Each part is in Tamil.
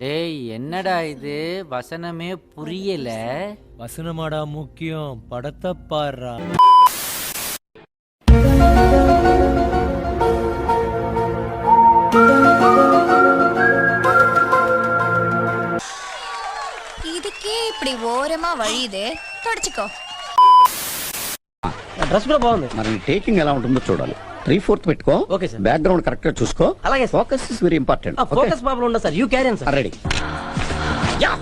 ஏய் என்னடா இது வசனமே புரியல. வசனமாடா முக்கியம், படத்தை பாடுறா. இதுக்கே இப்படி ఓరమా వழியுது, தொடச்சுக்கோ. డ్రెస్ కూడా బాగుంది. మరి టేకింగ్ ఎలా ఉంటుందో చూడాలి. 3/4 పెట్టుకో. Okay sir. బ్యాక్గ్రౌండ్ కరెక్ట్ గా చూసుకో. అలాగే sir. Focus is very important. Focus problem ఉండదు sir. You carry on sir. Ready. Yeah.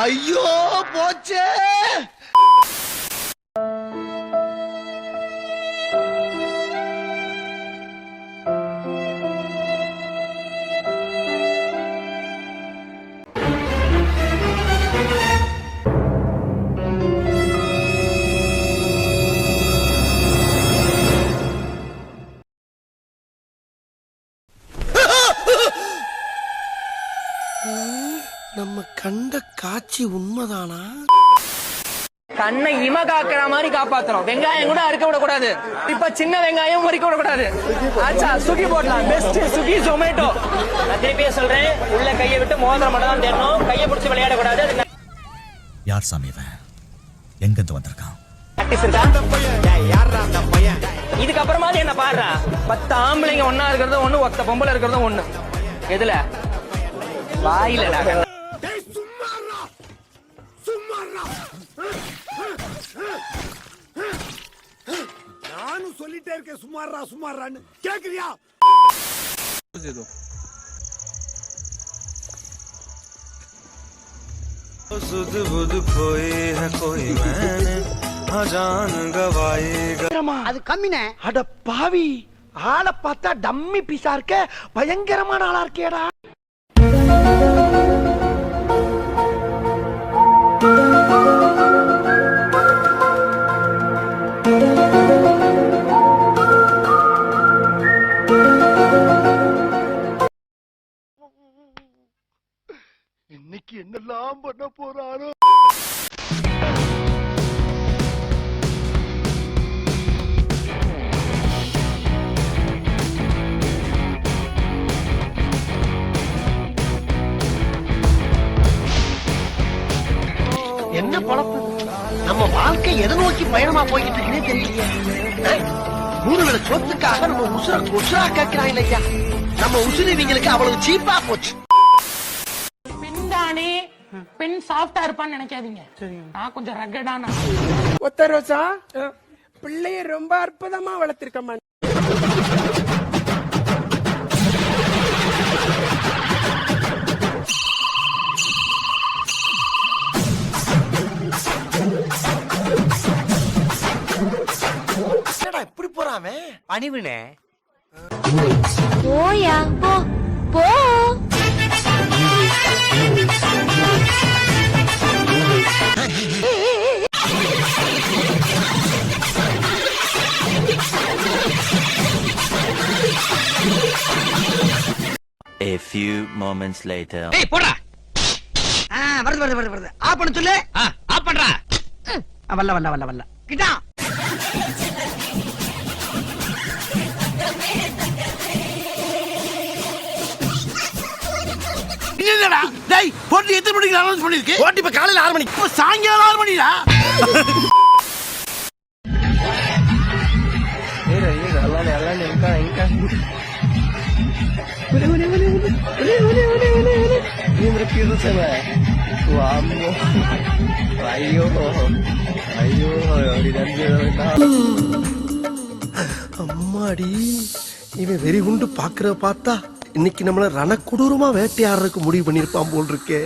అయ్యో పోచే. நம்ம கண்ட காட்சி உண்மைதானா? கண்ணை இம காக்குற மாதிரி காப்பாத்துறோம். வெங்காயம் கூட அறுக்க விடக்கூடாது. இப்ப சின்ன வெங்காயம் முறிக்க விடக்கூடாது. ஆச்சா சுகி போடலாம். பெஸ்ட் சுகி ஜொமேட்டோ. நான் திருப்பியே சொல்றேன், உள்ள கையை விட்டு மோதிரம் மட்டும் தான் தேடணும். கையை பிடிச்சி விளையாடக்கூடாது. யார் சாமி இவன்? எங்க இருந்து வந்திருக்கான்? இதுக்கப்புறமா என்ன பாடுறா? 10 ஆம்பளைங்க ஒன்னா இருக்கிறது ஒண்ணு, ஒத்த பொம்பளை இருக்கிறது ஒண்ணு. எதுல? வாயிலடா. நானும் சொல்லிட்டே இருக்கேன் சுமாரா சுமாரான்னு. கேக்குறியா? सुध बुध खोई है कोई मैंने जान गवाएगा. அது கம்மினே. அட பாவி, ஆளை பார்த்தா டம்மி பீஸா இருக்க. பயங்கரமான ஆளா இருக்கேடா. இன்னைக்கு என்னெல்லாம் பண்ண போறாரோ. என்ன பழப்பு? நம்ம வாழ்க்கை எதை நோக்கி பயணமா போய்கிட்டு இருக்குன்னே தெரியல. 3 வேளை சொத்துக்காக நம்ம உசுரா கேட்கிறான் இல்லையா? நம்ம உசுறு இவங்களுக்கு அவ்வளவு சீப்பா போச்சு. பின்தானே பெண் சாஃப்டா இருப்பான்னு நினைக்காதீங்க. நான் கொஞ்சம் ரகடான. ஒத்த ரோசா, பிள்ளைய ரொம்ப அற்புதமா வளர்த்திருக்கமா. இப்படி போறாமே பணிவுனே. போயா போ போ. A few moments later. ஏய் போடா. வருது. ஆப் பண்ண சொல்லு. ஆப் பண்றா. வல்ல. கிட்டா. என்னடா? டேய், போட்டி எத்தனை மணிக்கு அனௌன்ஸ் பண்ணிருக்கு? போட்டி இப்ப காலையில 6 மணிக்கு. இப்ப சாயங்காலம் 6 மணிடா. అలానే ఇంకా அம்மாடி, இவன் வெறி குண்டு பாக்குற பார்த்தா இன்னைக்கு நம்மள ரணக்கொடூரமா வேட்டையாடுறதுக்கு முடிவு பண்ணிருப்பான் போல் இருக்கே.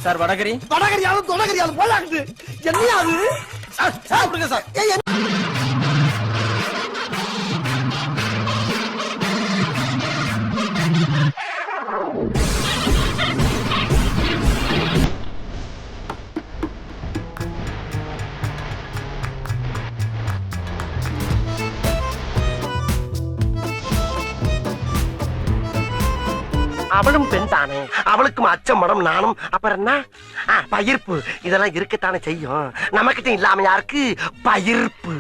சார் வடகரியாலும் தொடகரியாலும் போலாக்குது. என்னையா அது? சாப்பிடுங்க சார். அவளும் பெண் தானே, அவளுக்கும் அச்சம் மடம் நானும், அப்புறம் என்ன பயிர்ப்பு இதெல்லாம் இருக்கத்தானே செய்யும். நமக்கிட்ட இல்லாம யாருக்கு பயிர்ப்பு.